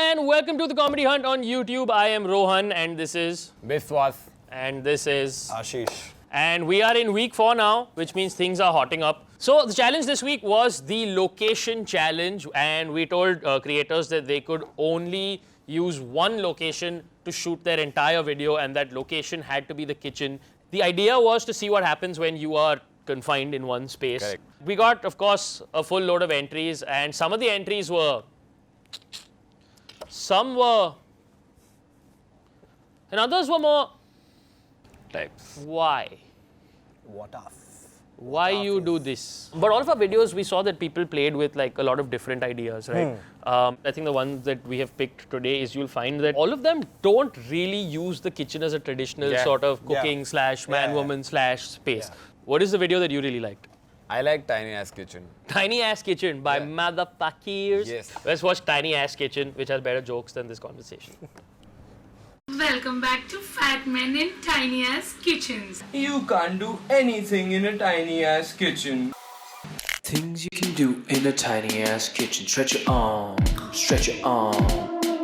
and welcome to the Comedy Hunt on YouTube. I am Rohan and this is Biswas. And this is Ashish. And we are in week 4 now, which means things are hotting up. So the challenge this week was the location challenge, and we told creators that they could only use one location to shoot their entire video, and that location had to be the kitchen. The idea was to see what happens when you are confined in one space. Correct. We got, of course, a full load of entries, and some of the entries were... Some were... And others were more... Types. Why? What off? Why you do this? But all of our videos, we saw that people played with like a lot of different ideas, right? I think the ones that we have picked today is you'll find that all of them don't really use the kitchen as a traditional sort of cooking slash man-woman slash space. What is the video that you really liked? I like Tiny Ass Kitchen. Tiny Ass Kitchen by motherfuckers. Yes. Let's watch Tiny Ass Kitchen, which has better jokes than this conversation. Welcome back to Fat Men in Tiny Ass Kitchens. You can't do anything in a tiny ass kitchen. Things you can do in a tiny ass kitchen. Stretch your arm, stretch your arm.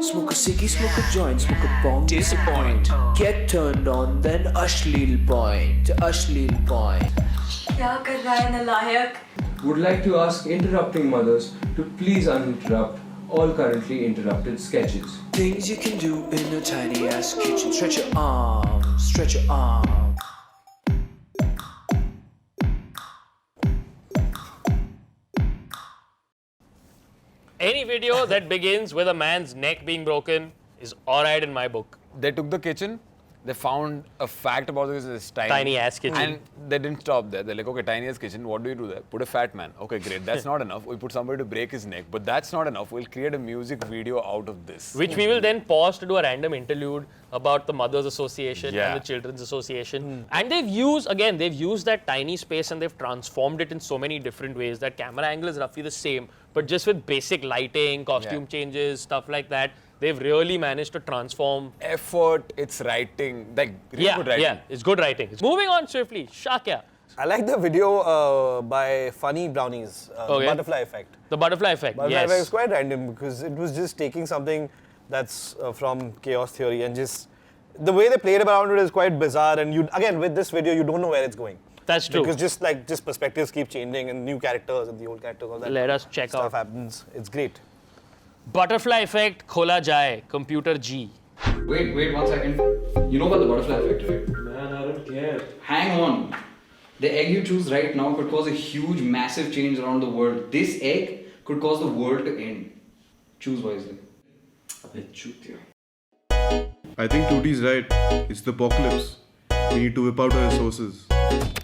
Smoke a ciggy, smoke a joint, smoke a bong. Disappoint. Get turned on, then Ashleel point. Ashleel point. क्या कर रहा है नालायक? Would like to ask interrupting mothers to please uninterrupt all currently interrupted sketches. Things you can do in a tiny ass kitchen. Stretch your arm, stretch your arm. Any video that begins with a man's neck being broken is alright in my book. They took the kitchen, they found a fact about this Tiny ass kitchen. And they didn't stop there. They're like, okay, tiny ass kitchen, what do you do there? Put a fat man. Okay, great. That's not enough. We put somebody to break his neck. But that's not enough. We'll create a music video out of this. Which we will then pause to do a random interlude about the Mothers Association and the Children's Association. And they've used that tiny space and they've transformed it in so many different ways. That camera angle is roughly the same, but just with basic lighting, costume changes, stuff like that. They've really managed to transform. Effort, it's writing, like really good writing. Yeah, it's good writing. Moving on swiftly, Shakya. I like the video by Funny Brownies, the Butterfly Effect. The Butterfly Effect, Butterfly Effect is quite random because it was just taking something that's from Chaos Theory and just the way they played around it is quite bizarre. And you again with this video, you don't know where it's going. That's true. Because just perspectives keep changing and new characters and the old characters, all that. Let us check stuff out. happens. It's great. Butterfly Effect, Khola Jaye, Computer G. Wait 1 second. You know about the butterfly effect, right? Man, I don't care. Hang on. The egg you choose right now could cause a huge, massive change around the world. This egg could cause the world to end. Choose wisely. I think Tootie's right. It's the apocalypse. We need to whip out our resources.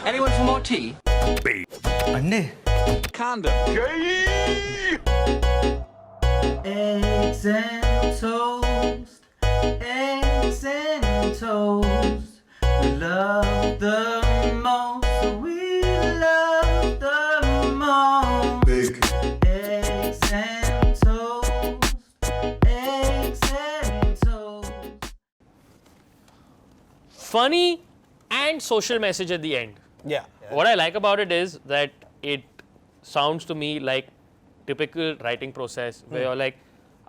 Anyone for more tea? Ande. Condom. Eggs and toast, eggs and toast. We love the most, we love the most. Big. Eggs and toast, eggs and toast. Funny and social message at the end. Yeah. What I like about it is that it sounds to me like typical writing process where you're like,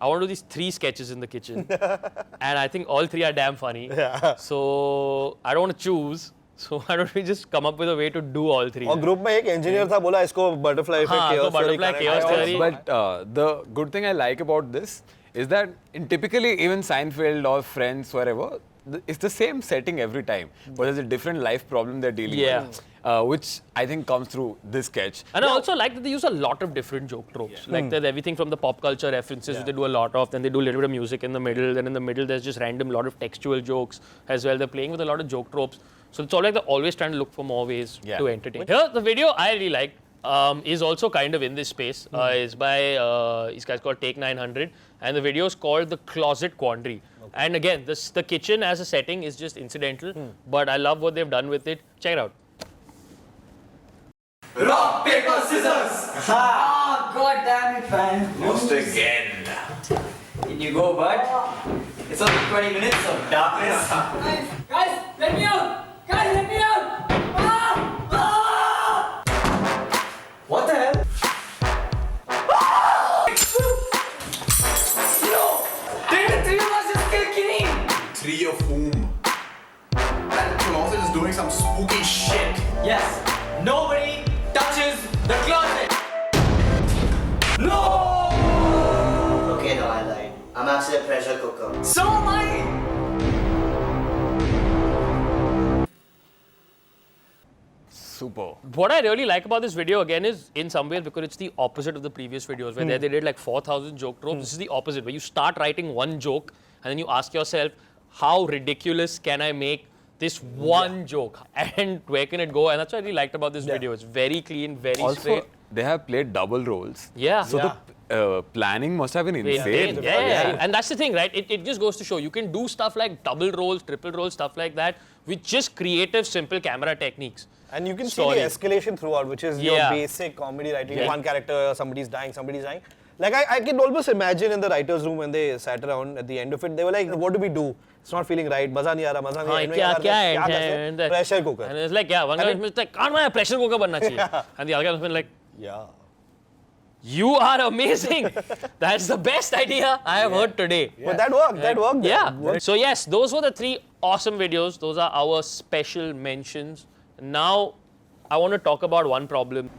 I want to do these 3 sketches in the kitchen and I think all 3 are damn funny. So I don't want to choose. So why don't we just come up with a way to do all 3? और group में एक engineer था बोला इसको butterfly effect chaos theory. But the good thing I like about this is that in typically even Seinfeld or Friends, wherever, it's the same setting every time, but there's a different life problem they're dealing with, which I think comes through this sketch. And I also like that they use a lot of different joke tropes. Like there's everything from the pop culture references which they do a lot of, then they do a little bit of music in the middle, then in the middle there's just random lot of textual jokes as well. They're playing with a lot of joke tropes. So it's all like they're always trying to look for more ways to entertain. Here, the video I really like is also kind of in this space. It's by these guys called Take 900, and the video is called The Closet Quandary. And again, the kitchen as a setting is just incidental, but I love what they've done with it. Check it out. Rock, paper, scissors! Ah, god damn it, man. Lost again. In you go, bud. It's only 20 minutes of darkness. Guys, let me out! Guys, let me out! What the hell? massive pressure cooker. So am I! Super. What I really like about this video again is in some ways because it's the opposite of the previous videos where there they did like 4,000 joke tropes. This is the opposite where you start writing one joke and then you ask yourself, how ridiculous can I make this one joke and where can it go? And that's what I really liked about this video. It's very clean, very Also, straight. they have played double roles. Yeah. So the planning must have been insane. Yeah. And that's the thing, right? It just goes to show you can do stuff like double rolls, triple rolls, stuff like that with just creative, simple camera techniques. And you can see the escalation throughout, which is your basic comedy writing. One character, somebody's dying. Like, I can almost imagine in the writer's room when they sat around at the end of it, they were like, what do we do? It's not feeling right. Maza nahi aa raha, maza nahi aa raha. Pressure cooker. And it's like, one guy was like, can't my pressure cooker banna chahiye. And the other guy was like, you are amazing. That's the best idea I have heard today. But that worked. Yeah. So yes, those were the 3 awesome videos. Those are our special mentions. Now, I want to talk about one problem.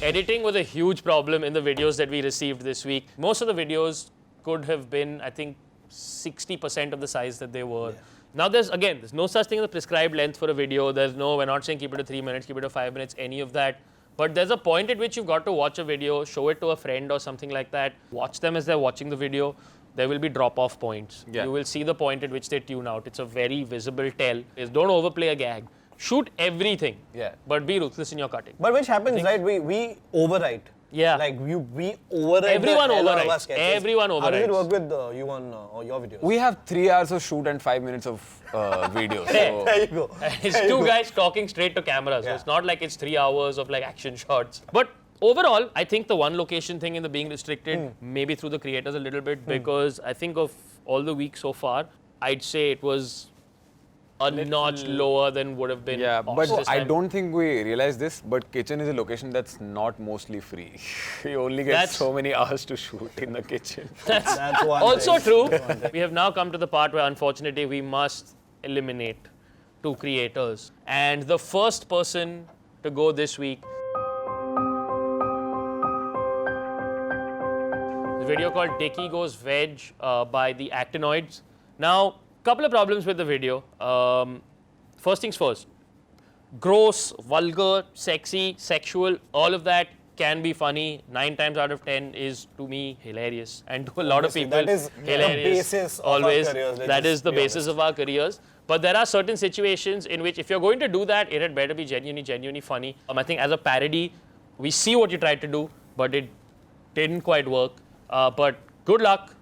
Editing was a huge problem in the videos that we received this week. Most of the videos could have been, I think, 60% of the size that they were. Now there's no such thing as a prescribed length for a video. We're not saying keep it to 3 minutes, keep it to 5 minutes, any of that. But there's a point at which you've got to watch a video, show it to a friend or something like that, watch them as they're watching the video. There will be drop-off points. You will see the point at which they tune out. It's a very visible tell. Don't overplay a gag. Shoot everything, but be ruthless in your cutting. But which happens, right? We overwrite. Yeah. Like we overwrite. Everyone the hell out of overwrites. our sketches. Everyone overwrites. How does it work with you on your videos? We have 3 hours of shoot and 5 minutes of video. So There you go. It's 2 guys talking straight to camera. So it's not like it's 3 hours of like action shots. But overall, I think the one location thing in the being restricted, maybe through the creators a little bit, because I think of all the weeks so far, I'd say it was a notch lower than would have been. yeah, but this I time. don't think we realize this, but kitchen is a location that's not mostly free. You only get so many hours to shoot in the kitchen. That's one Also thing. true. We have now come to the part where unfortunately we must eliminate 2 creators. And the first person to go this week, the video called Dickie Goes Veg by the Actinoids. Now, couple of problems with the video. First things first. Gross, vulgar, sexy, sexual, all of that can be funny. 9 times out of 10 is, to me, hilarious. And to a lot of people, that is hilarious. the basis of always. our careers. That is the basis of our careers. But there are certain situations in which if you're going to do that, it had better be genuinely funny. I think as a parody, we see what you tried to do, but it didn't quite work. But good luck.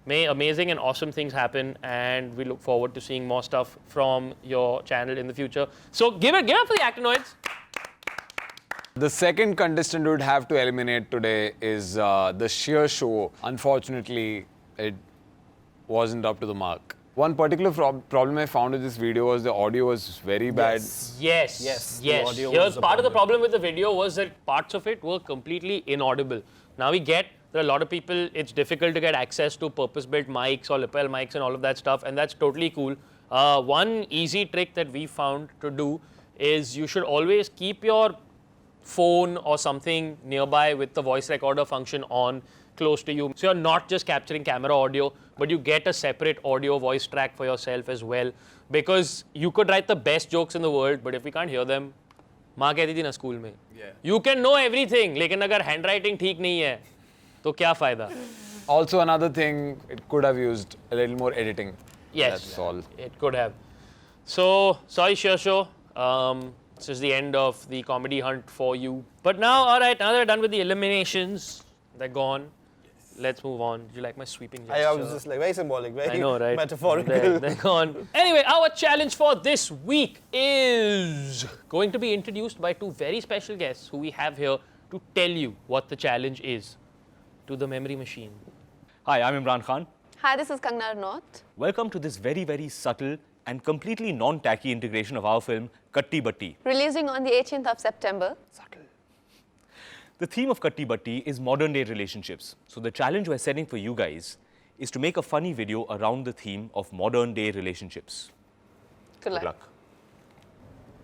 May amazing and awesome things happen, and we look forward to seeing more stuff from your channel in the future. So give it up for the Actinoids. The second contestant we would have to eliminate today is the sheer show. Unfortunately, it wasn't up to the mark. One particular problem I found with this video was the audio was very bad. Yes. the audio Here's was a part of the problem. problem with the video was that parts of it were completely inaudible. Now we get there are a lot of people, it's difficult to get access to purpose-built mics or lapel mics and all of that stuff, and that's totally cool. One easy trick that we found to do is you should always keep your phone or something nearby with the voice recorder function on close to you. So you're not just capturing camera audio, but you get a separate audio voice track for yourself as well. Because you could write the best jokes in the world, but if we can't hear them, माँ कहती थी ना school में, you can know everything, लेकिन अगर handwriting ठीक नहीं है, तो क्या फायदा? Also another thing, it could have used a little more editing. Yes, That's all. It could have. So, sorry Shershow, this is the end of the comedy hunt for you. But now, alright, now that we're done with the eliminations, they're gone. Let's move on. Did you like my sweeping gesture? I was just like very symbolic, very I know, right? metaphorical. They're gone. Anyway, our challenge for this week is going to be introduced by 2 very special guests who we have here to tell you what the challenge is. To the memory machine. Hi, I'm Imran Khan. Hi, this is Kangna Ranaut. Welcome to this very, very subtle and completely non-tacky integration of our film, Katti Batti. Releasing on the 18th of September. Subtle. The theme of Katti Batti is modern-day relationships. So the challenge we're setting for you guys is to make a funny video around the theme of modern-day relationships. Good luck.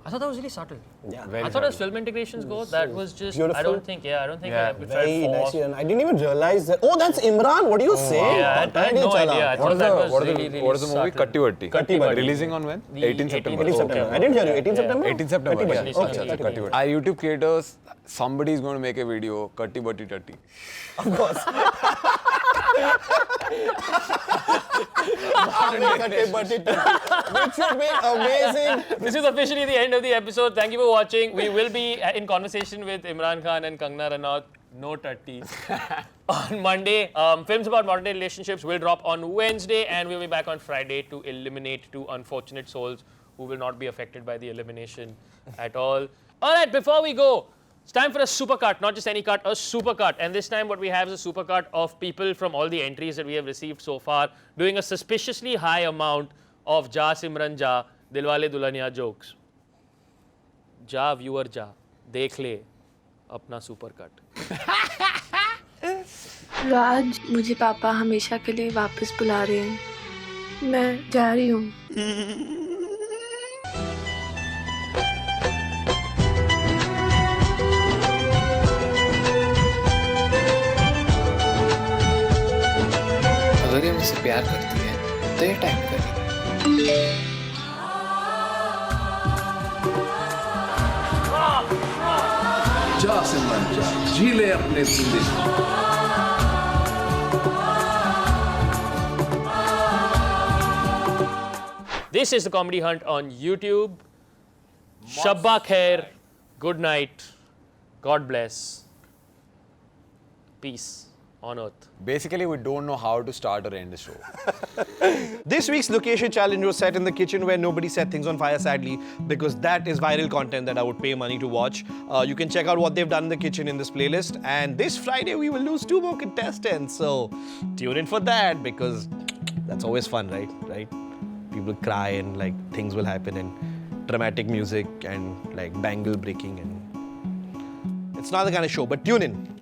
I thought that was really subtle. Yeah. I thought as film integrations go, that was just, beautiful. I don't think it felt Very forced. nicely done. I didn't even realize that. Oh, that's Imran. What do you say? Yeah, I had no idea. I thought that was really what is the movie? subtle. Katti Batti. Releasing on when? 18th September. 18th September. I didn't hear you. 18th September? 18th September. Katti Yeah. Batti. Okay, Katti Katti Batti. Our YouTube creators, somebody is going to make a video, Katti Batti Tatti. Of course. Which should be amazing. This is officially the end of the episode. Thank you for watching. We will be in conversation with Imran Khan and Kangana Ranaut. No Tatti. On Monday. Films about modern day relationships will drop on Wednesday, and we'll be back on Friday to eliminate two unfortunate souls who will not be affected by the elimination at all. All right, before we go, it's time for a supercut, not just any cut, a supercut. And this time what we have is a supercut of people from all the entries that we have received so far doing a suspiciously high amount of Ja Simran Ja, Dilwale Dulhania jokes. Ja viewer Ja, dekh le apna supercut. राज, मुझे पापा हमेशा के लिए वापस बुला रहे हैं। मैं जा रही हूँ। अगर ये मुझसे प्यार करती है तो ये टाइम करेगी। जा सिमरन जा, जी ले अपने जिंदगी। This is the Comedy Hunt on YouTube. Shabba khair. Good night. God bless. Peace on earth. Basically, we don't know how to start or end the show. This week's location challenge was set in the kitchen where nobody set things on fire, sadly, because that is viral content that I would pay money to watch. You can check out what they've done in the kitchen in this playlist. And this Friday, we will lose 2 more contestants. So tune in for that, because that's always fun, right? People cry and like things will happen and dramatic music and like bangle breaking, and it's not the kind of show, but tune in.